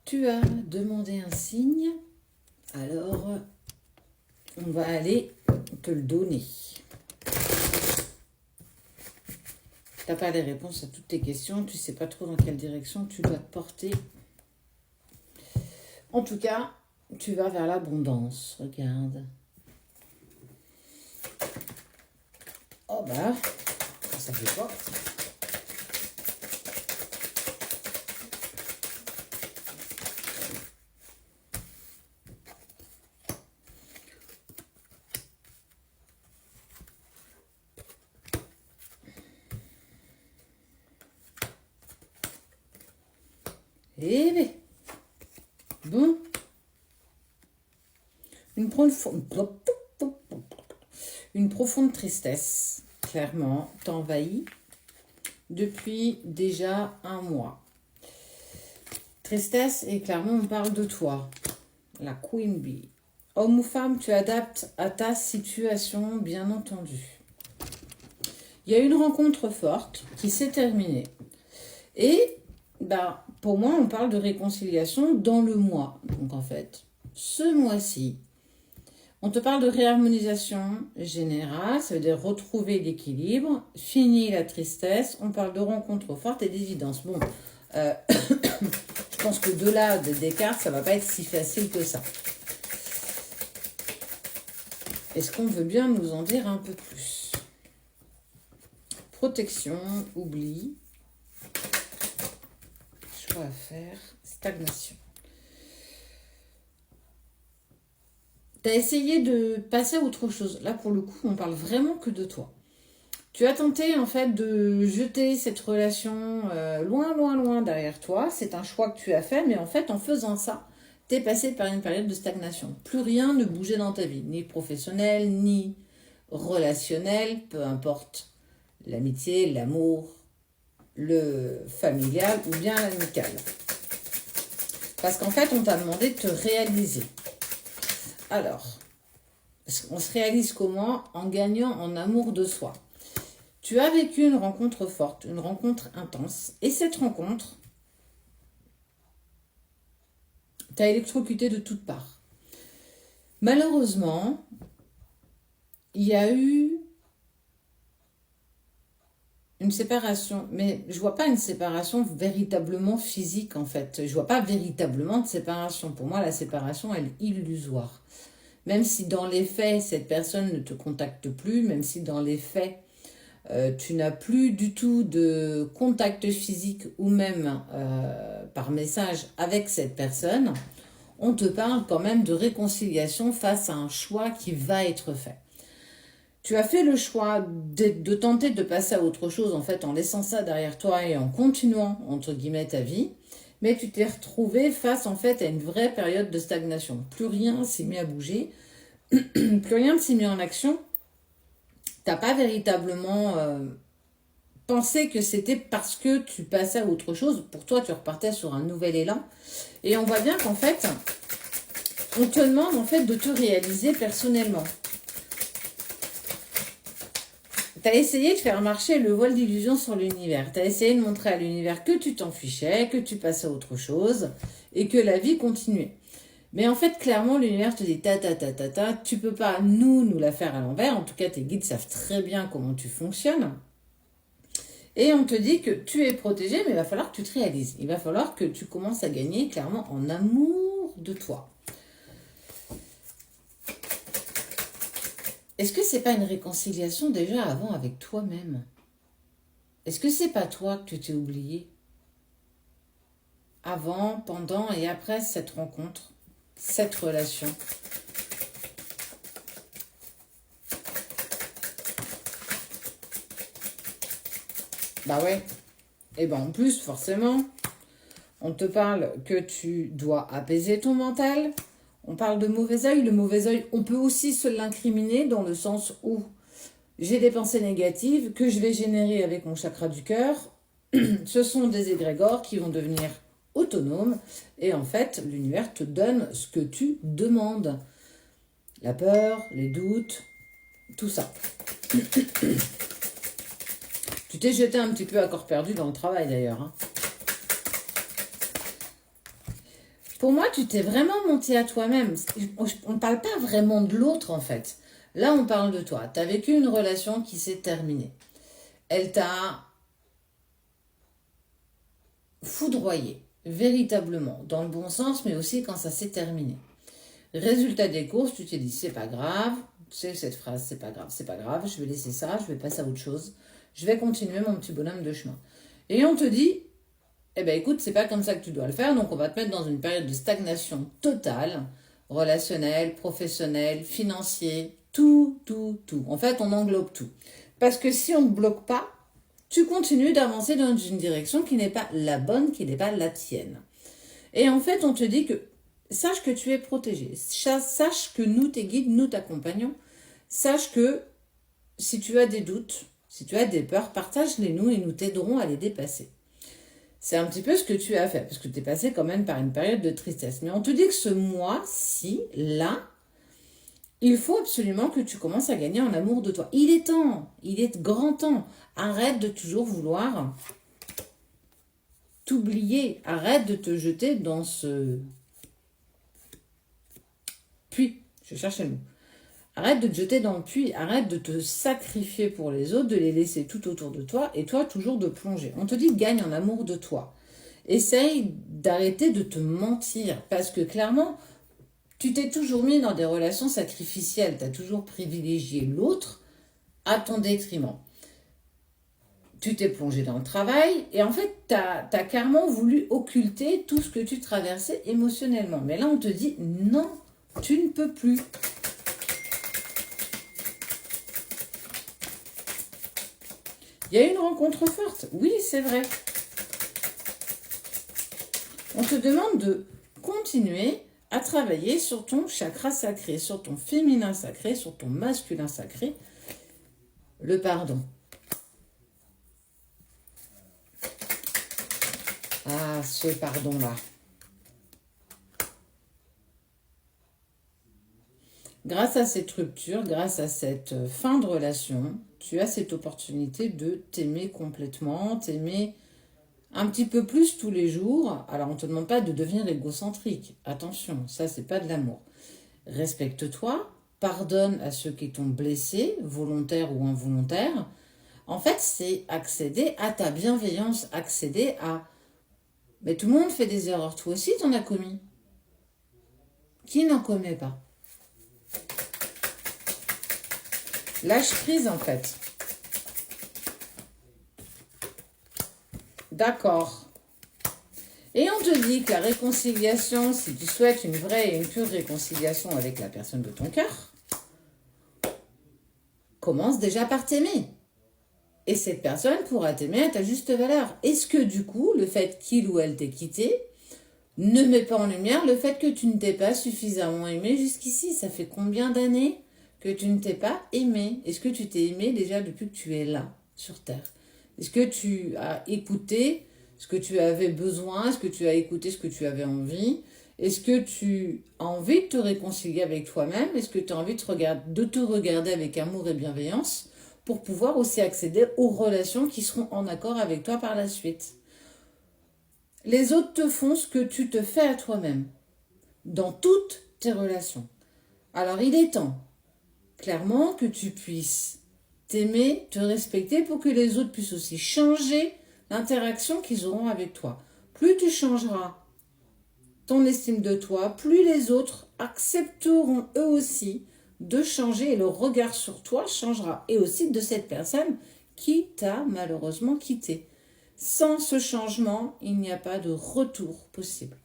Tu as demandé un signe, alors on va aller te le donner. Tu n'as pas les réponses à toutes tes questions, tu ne sais pas trop dans quelle direction tu dois te porter. En tout cas, tu vas vers l'abondance, regarde. Oh bah, ça fait quoi? Eh bien, bon, une profonde tristesse, clairement, t'envahit depuis déjà un mois. Tristesse et clairement on parle de toi, la Queen Bee. Homme ou femme, tu adaptes à ta situation, bien entendu. Il y a une rencontre forte qui s'est terminée. Et pour moi, on parle de réconciliation dans le mois. Donc en fait, ce mois-ci, on te parle de réharmonisation générale, ça veut dire retrouver l'équilibre, fini la tristesse, on parle de rencontre forte et d'évidence. Bon, je pense que de là, des cartes, ça va pas être si facile que ça. Est-ce qu'on veut bien nous en dire un peu plus? Protection, oubli, choix à faire, stagnation. Tu as essayé de passer à autre chose. Là, pour le coup, on parle vraiment que de toi. Tu as tenté, en fait, de jeter cette relation loin, loin, loin derrière toi. C'est un choix que tu as fait, mais en fait, en faisant ça, tu es passé par une période de stagnation. Plus rien ne bougeait dans ta vie, ni professionnel, ni relationnel, peu importe. L'amitié, l'amour, le familial ou bien l'amical. Parce qu'en fait, on t'a demandé de te réaliser. Alors, on se réalise comment? En gagnant en amour de soi. Tu as vécu une rencontre forte, une rencontre intense. Et cette rencontre t'a électrocuté de toutes parts. Malheureusement, il y a eu une séparation. Mais je ne vois pas une séparation véritablement physique, en fait. Je ne vois pas véritablement de séparation. Pour moi, la séparation, elle est illusoire. Même si dans les faits, cette personne ne te contacte plus, même si dans les faits, tu n'as plus du tout de contact physique ou même par message avec cette personne, on te parle quand même de réconciliation face à un choix qui va être fait. Tu as fait le choix de tenter de passer à autre chose, en fait, en laissant ça derrière toi et en continuant, entre guillemets, ta vie, mais tu t'es retrouvé face, en fait, à une vraie période de stagnation. Plus rien s'est mis à bouger, plus rien ne s'est mis en action. Tu n'as pas véritablement pensé que c'était parce que tu passais à autre chose. Pour toi, tu repartais sur un nouvel élan. Et on voit bien qu'en fait, on te demande en fait de te réaliser personnellement. Tu as essayé de faire marcher le voile d'illusion sur l'univers. Tu as essayé de montrer à l'univers que tu t'en fichais, que tu passais à autre chose et que la vie continuait. Mais en fait, clairement, l'univers te dit tu peux pas nous la faire à l'envers. En tout cas, tes guides savent très bien comment tu fonctionnes. Et on te dit que tu es protégé, mais il va falloir que tu te réalises. Il va falloir que tu commences à gagner clairement en amour de toi. Est-ce que c'est pas une réconciliation déjà avant avec toi-même? Est-ce que c'est pas toi que tu t'es oublié? Avant, pendant et après cette rencontre, cette relation. Bah ouais. Et ben en plus, forcément, on te parle que tu dois apaiser ton mental. On parle de mauvais œil. Le mauvais œil, on peut aussi se l'incriminer dans le sens où j'ai des pensées négatives que je vais générer avec mon chakra du cœur. Ce sont des égrégores qui vont devenir autonomes. Et en fait, l'univers te donne ce que tu demandes. La peur, les doutes, tout ça. Tu t'es jeté un petit peu à corps perdu dans le travail d'ailleurs. Pour moi, tu t'es vraiment menti à toi-même. On ne parle pas vraiment de l'autre, en fait. Là, on parle de toi. Tu as vécu une relation qui s'est terminée. Elle t'a foudroyé, véritablement, dans le bon sens, mais aussi quand ça s'est terminé. Résultat des courses, tu t'es dit, c'est pas grave, c'est cette phrase, c'est pas grave, je vais laisser ça, je vais passer à autre chose, je vais continuer mon petit bonhomme de chemin. Et on te dit, eh ben écoute, c'est pas comme ça que tu dois le faire, donc on va te mettre dans une période de stagnation totale, relationnelle, professionnelle, financière, tout. En fait, on englobe tout. Parce que si on ne bloque pas, tu continues d'avancer dans une direction qui n'est pas la bonne, qui n'est pas la tienne. Et en fait, on te dit que sache que tu es protégé, sache que nous, tes guides, nous t'accompagnons, sache que si tu as des doutes, si tu as des peurs, partage-les nous et nous t'aiderons à les dépasser. C'est un petit peu ce que tu as fait, parce que tu es passé quand même par une période de tristesse. Mais on te dit que ce mois-ci, là, il faut absolument que tu commences à gagner en amour de toi. Il est temps, il est grand temps. Arrête de toujours vouloir t'oublier. Arrête de te jeter dans ce puits. Je cherche le mot. Arrête de te jeter dans le puits. Arrête de te sacrifier pour les autres, de les laisser tout autour de toi et toi toujours de plonger. On te dit gagne en amour de toi. Essaye d'arrêter de te mentir parce que clairement, tu t'es toujours mis dans des relations sacrificielles. Tu as toujours privilégié l'autre à ton détriment. Tu t'es plongé dans le travail et en fait, tu as clairement voulu occulter tout ce que tu traversais émotionnellement. Mais là, on te dit non, tu ne peux plus. Il y a une rencontre forte. Oui, c'est vrai. On te demande de continuer à travailler sur ton chakra sacré, sur ton féminin sacré, sur ton masculin sacré, le pardon. Ah, ce pardon-là. Grâce à cette rupture, grâce à cette fin de relation, tu as cette opportunité de t'aimer complètement, t'aimer un petit peu plus tous les jours. Alors, on ne te demande pas de devenir égocentrique. Attention, ça, c'est pas de l'amour. Respecte-toi, pardonne à ceux qui t'ont blessé, volontaire ou involontaire. En fait, c'est accéder à ta bienveillance, accéder à... Mais tout le monde fait des erreurs. Toi aussi, t'en as commis. Qui n'en commet pas? Lâche prise, en fait. D'accord. Et on te dit que la réconciliation, si tu souhaites une vraie et une pure réconciliation avec la personne de ton cœur, commence déjà par t'aimer. Et cette personne pourra t'aimer à ta juste valeur. Est-ce que du coup, le fait qu'il ou elle t'ait quitté ne met pas en lumière le fait que tu ne t'es pas suffisamment aimé jusqu'ici? Ça fait combien d'années que tu ne t'es pas aimé? Est-ce que tu t'es aimé déjà depuis que tu es là, sur Terre? Est-ce que tu as écouté ce que tu avais besoin? Est-ce que tu as écouté ce que tu avais envie? Est-ce que tu as envie de te réconcilier avec toi-même? Est-ce que tu as envie de te regarder avec amour et bienveillance pour pouvoir aussi accéder aux relations qui seront en accord avec toi par la suite? Les autres te font ce que tu te fais à toi-même dans toutes tes relations. Alors il est temps, clairement, que tu puisses t'aimer, te respecter pour que les autres puissent aussi changer l'interaction qu'ils auront avec toi. Plus tu changeras ton estime de toi, plus les autres accepteront eux aussi de changer et le regard sur toi changera. Et aussi de cette personne qui t'a malheureusement quitté. Sans ce changement, il n'y a pas de retour possible.